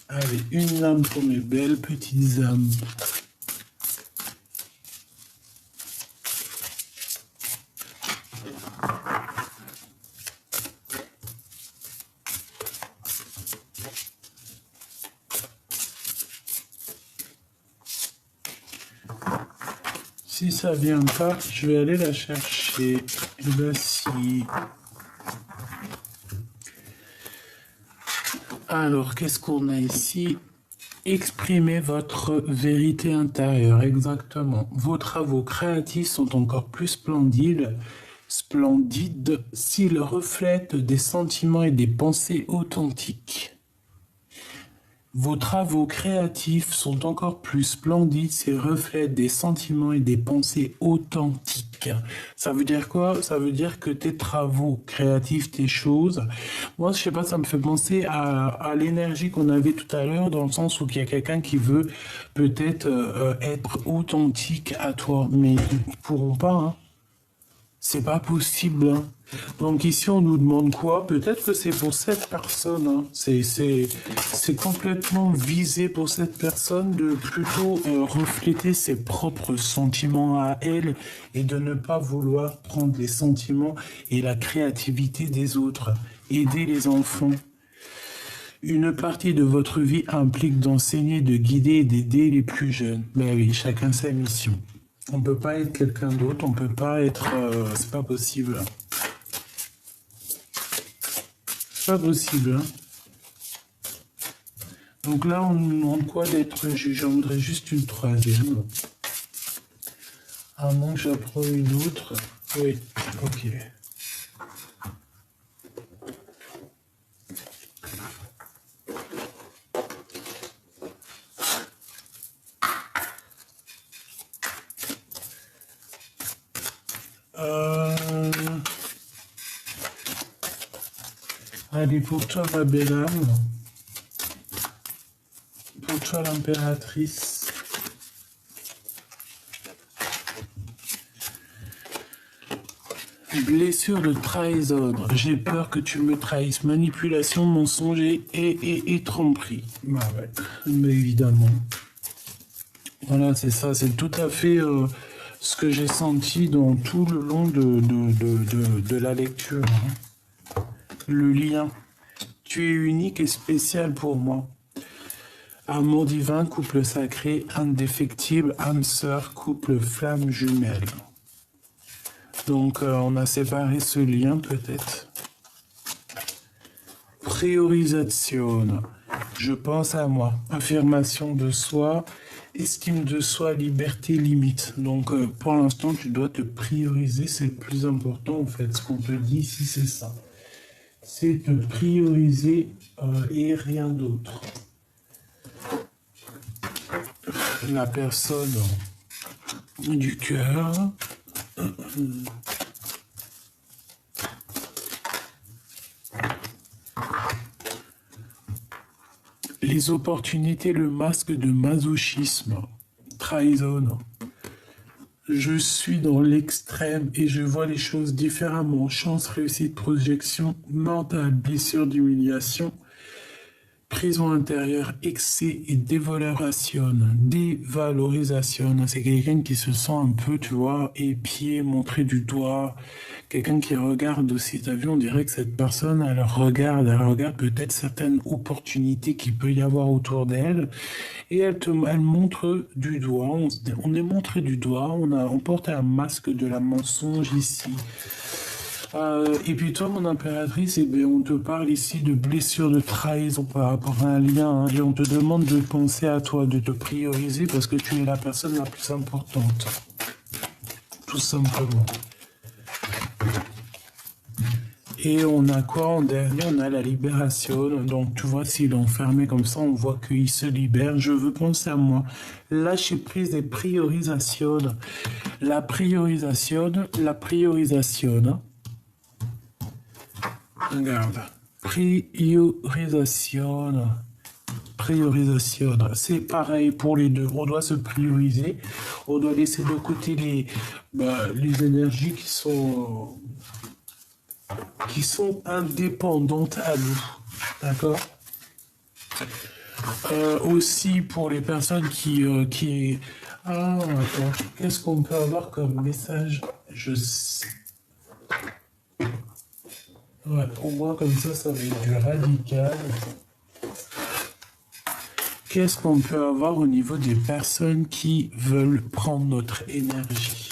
Allez, une lame pour mes belles petites âmes. Si ça vient pas, je vais aller la chercher. Et ben si. Alors, qu'est-ce qu'on a ici? Exprimez votre vérité intérieure, exactement. Vos travaux créatifs sont encore plus splendides s'ils reflètent des sentiments et des pensées authentiques. Vos travaux créatifs sont encore plus splendides s'ils reflètent des sentiments et des pensées authentiques. Ça veut dire quoi? Ça veut dire que tes travaux créatifs, tes choses, moi je sais pas, ça me fait penser à l'énergie qu'on avait tout à l'heure, dans le sens où il y a quelqu'un qui veut peut-être être authentique à toi, mais ils pourront pas, hein. C'est pas possible, hein. Donc ici, on nous demande quoi? Peut-être que c'est pour cette personne, hein. C'est complètement visé pour cette personne de plutôt refléter ses propres sentiments à elle et de ne pas vouloir prendre les sentiments et la créativité des autres. Aider les enfants. Une partie de votre vie implique d'enseigner, de guider et d'aider les plus jeunes. Ben oui, chacun sa mission. On peut pas être quelqu'un d'autre, on peut pas être... c'est pas possible. C'est pas possible. Hein. Donc là, on nous demande quoi d'être juge? J'en voudrais juste une troisième. À moins que j'apprends une autre. Oui, ok. Allez, pour toi, ma belle âme. Pour toi, l'impératrice. Blessure de trahison. J'ai peur que tu me trahisses. Manipulation, mensonge et tromperie. Bah ouais, mais évidemment. Voilà, c'est ça. C'est tout à fait ce que j'ai senti dans tout le long de la lecture. Hein. Le lien. Tu es unique et spécial pour moi. Amour divin, couple sacré, indéfectible, âme sœur, couple flamme jumelle. Donc, on a séparé ce lien, peut-être. Priorisation. Je pense à moi. Affirmation de soi, estime de soi, liberté, limite. Donc, pour l'instant, tu dois te prioriser. C'est le plus important, en fait. Ce qu'on te dit ici, c'est ça. C'est te prioriser et rien d'autre. la personne du cœur. Les opportunités, le masque de masochisme, trahison. Je suis dans l'extrême et je vois les choses différemment. Chance, réussite, projection mentale, blessure, d'humiliation, prison intérieure, excès et dévalorisation. Dévalorisation. C'est quelqu'un qui se sent un peu, tu vois, épié, montré du doigt. Quelqu'un qui regarde aussi, t'as vu, on dirait que cette personne, elle regarde peut-être certaines opportunités qu'il peut y avoir autour d'elle. Et elle montre du doigt, on est montré du doigt, on porte un masque de la mensonge ici. Et puis toi, mon impératrice, eh bien, on te parle ici de blessure, de trahison par rapport à un lien, hein, et on te demande de penser à toi, de te prioriser parce que tu es la personne la plus importante. Tout simplement. Et on a quoi en dernier? On a la libération. Donc, tu vois, s'il est enfermé comme ça, on voit qu'il se libère. Je veux penser à moi. Lâcher prise et priorisation. La priorisation. Regarde. Priorisation. C'est pareil pour les deux. On doit se prioriser. On doit laisser de côté les énergies qui sont indépendantes à nous. D'accord? Aussi pour les personnes qui... Ah, attends. Qu'est-ce qu'on peut avoir comme message? Je sais. Ouais, au moins comme ça va être du radical. Qu'est-ce qu'on peut avoir au niveau des personnes qui veulent prendre notre énergie?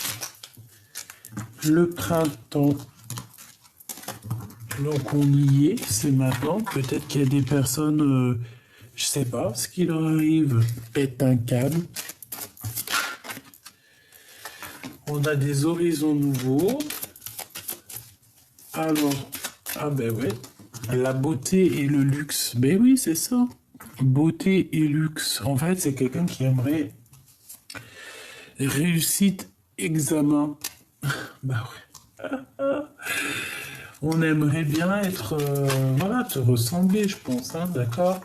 Le printemps. Donc on y est, c'est maintenant. Peut-être qu'il y a des personnes, je sais pas, ce qui leur arrive, pète un câble. On a des horizons nouveaux. Alors, ah ben ouais, la beauté et le luxe. Ben oui, c'est ça. Beauté et luxe. En fait, c'est quelqu'un qui aimerait réussite, examen. Bah ouais. On aimerait bien être, voilà, te ressembler, je pense, hein, d'accord?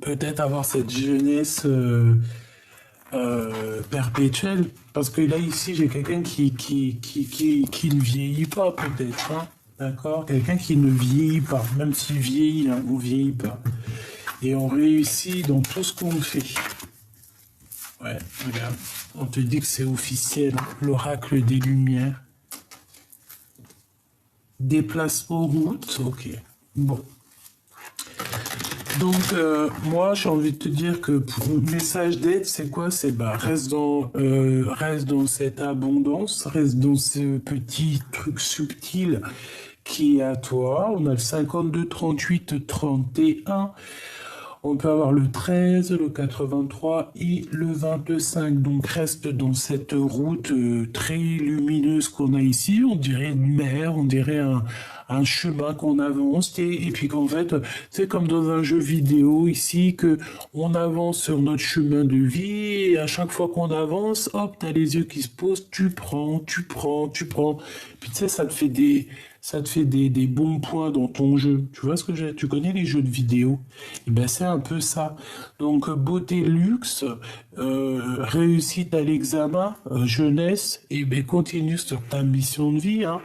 Peut-être avoir cette jeunesse perpétuelle, parce que là, ici, j'ai quelqu'un qui ne vieillit pas, peut-être, hein, d'accord? Quelqu'un qui ne vieillit pas, même s'il vieillit, hein, on vieillit pas. Et on réussit dans tout ce qu'on fait. Ouais, regarde, on te dit que c'est officiel, hein, l'oracle des Lumières. Déplacement route, ok. Bon. Donc, moi, j'ai envie de te dire que pour le message d'aide, c'est quoi? C'est reste dans cette abondance, reste dans ce petit truc subtil qui est à toi. On a le 52, 38, 31. On peut avoir le 13, le 83 et le 25. Donc reste dans cette route très lumineuse qu'on a ici. On dirait une mer, on dirait un chemin qu'on avance. Et puis qu'en fait, c'est comme dans un jeu vidéo ici, que on avance sur notre chemin de vie. Et à chaque fois qu'on avance, hop, t'as les yeux qui se posent, tu prends. Puis tu sais, ça te fait des bons points dans ton jeu. Tu vois ce que tu connais les jeux de vidéo? Et ben c'est un peu ça. Donc beauté, luxe, réussite à l'examen, jeunesse, et ben continue sur ta mission de vie, hein.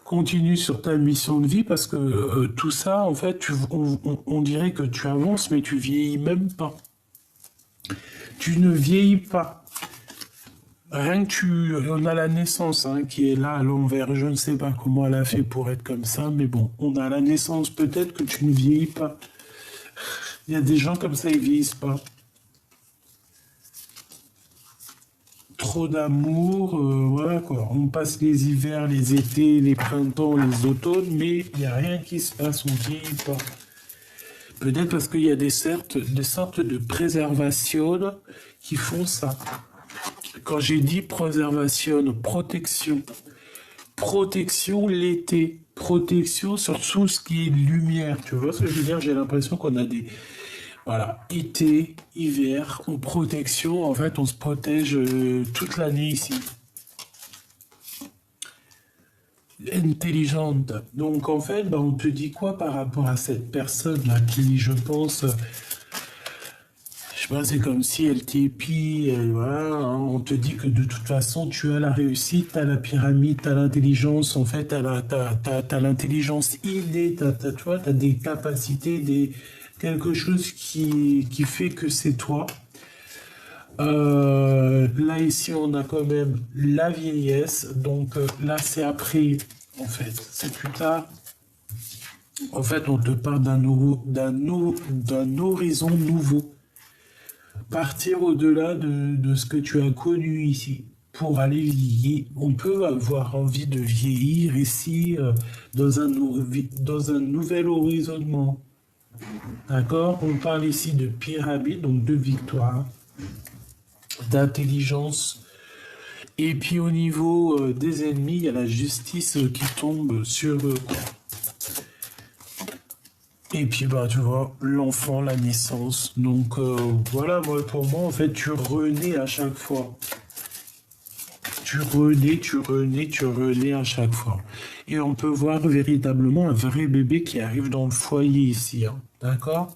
Continue sur ta mission de vie parce que tout ça, en fait, on dirait que tu avances, mais tu vieillis même pas. Tu ne vieillis pas. Rien que on a la naissance, hein, qui est là à l'envers. Je ne sais pas comment elle a fait pour être comme ça, mais bon, on a la naissance. Peut-être que tu ne vieillis pas. Il y a des gens comme ça, ils vieillissent pas. Trop d'amour, voilà quoi. On passe les hivers, les étés, les printemps, les automnes, mais il n'y a rien qui se passe, on vieillit pas. Peut-être parce qu'il y a des sortes de préservation qui font ça. Quand j'ai dit préservation, protection l'été, protection sur tout ce qui est lumière. Tu vois ce que je veux dire? J'ai l'impression qu'on a Voilà, été, hiver, en protection, en fait, on se protège toute l'année ici. Intelligente. Donc, en fait, on te dit quoi par rapport à cette personne-là qui, je pense, je sais pas, c'est comme si elle t'épie, voilà, hein, on te dit que de toute façon, tu as la réussite, tu as la pyramide, tu as l'intelligence, en fait, t'as l'intelligence innée, tu vois, tu as des capacités, quelque chose qui fait que c'est toi. Là, ici, on a quand même la vieillesse, donc là, c'est après, en fait, c'est plus tard. En fait, on te parle d'un horizon nouveau. Partir au-delà de ce que tu as connu ici pour aller vieillir. On peut avoir envie de vieillir ici dans un nouvel horizonnement. D'accord? On parle ici de pyramide, donc de victoire, d'intelligence. Et puis au niveau des ennemis, il y a la justice qui tombe sur eux. Et puis, tu vois, l'enfant, la naissance. Donc, voilà, pour moi, en fait, tu renais à chaque fois. Tu renais à chaque fois. Et on peut voir véritablement un vrai bébé qui arrive dans le foyer ici. Hein. D'accord?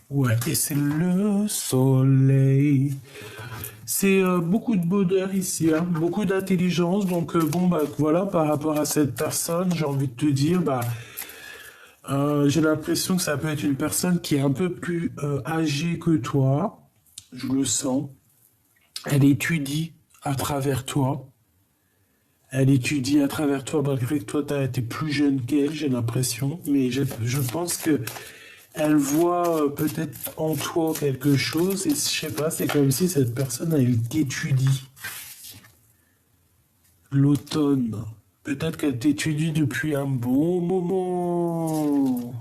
Ouais, et c'est le soleil. C'est beaucoup de bonheur ici, hein, beaucoup d'intelligence. Donc, voilà, par rapport à cette personne, j'ai envie de te dire, j'ai l'impression que ça peut être une personne qui est un peu plus âgée que toi. Je le sens. Elle étudie à travers toi. Elle étudie à travers toi, malgré que toi, tu as été plus jeune qu'elle, j'ai l'impression. Mais je pense que elle voit peut-être en toi quelque chose. Et je sais pas, c'est comme si cette personne, elle t'étudie. L'automne. Peut-être qu'elle t'étudie depuis un bon moment.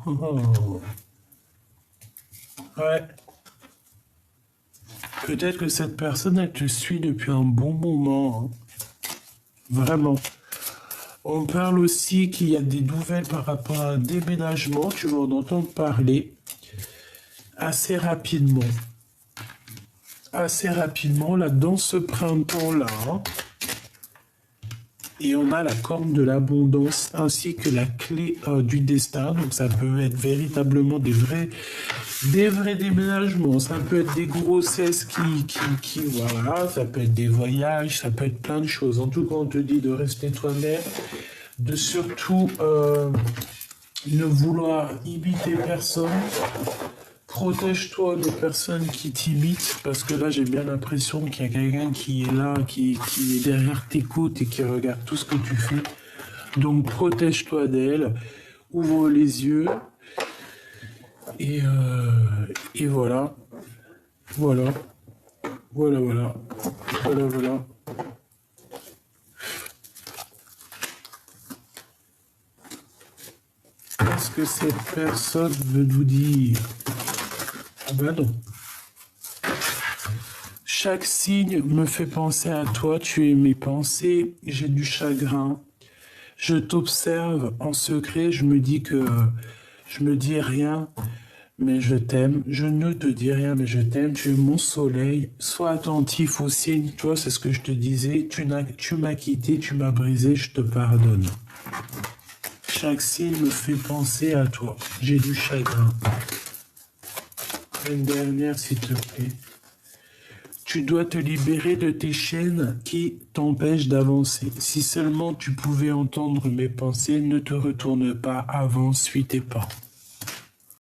Ouais. Peut-être que cette personne, elle te suit depuis un bon moment. Hein. Vraiment. On parle aussi qu'il y a des nouvelles par rapport à un déménagement. Tu vas en entendre parler assez rapidement. Assez rapidement, là, dans ce printemps-là. Hein. Et on a la corne de l'abondance ainsi que la clé du destin. Donc ça peut être véritablement des vrais déménagements. Ça peut être des grossesses voilà, ça peut être des voyages, ça peut être plein de choses. En tout cas, on te dit de rester toi-même, de surtout ne vouloir imiter personne. Protège-toi des personnes qui t'imitent, parce que là, j'ai bien l'impression qu'il y a quelqu'un qui est là, qui est derrière tes côtes et qui regarde tout ce que tu fais. Donc, protège-toi d'elle, ouvre les yeux, et voilà. Voilà. Voilà, voilà. Voilà, voilà. Qu'est-ce que cette personne veut nous dire? Ah ben non. Chaque signe me fait penser à toi, tu es mes pensées, j'ai du chagrin. Je t'observe en secret, je me dis rien, mais je t'aime. Je ne te dis rien, mais je t'aime. Tu es mon soleil. Sois attentif aux signes. Tu vois, c'est ce que je te disais. Tu m'as quitté, tu m'as brisé, je te pardonne. Chaque signe me fait penser à toi. J'ai du chagrin. Une dernière, s'il te plaît. Tu dois te libérer de tes chaînes qui t'empêchent d'avancer. Si seulement tu pouvais entendre mes pensées, ne te retourne pas, avance, suis tes pas.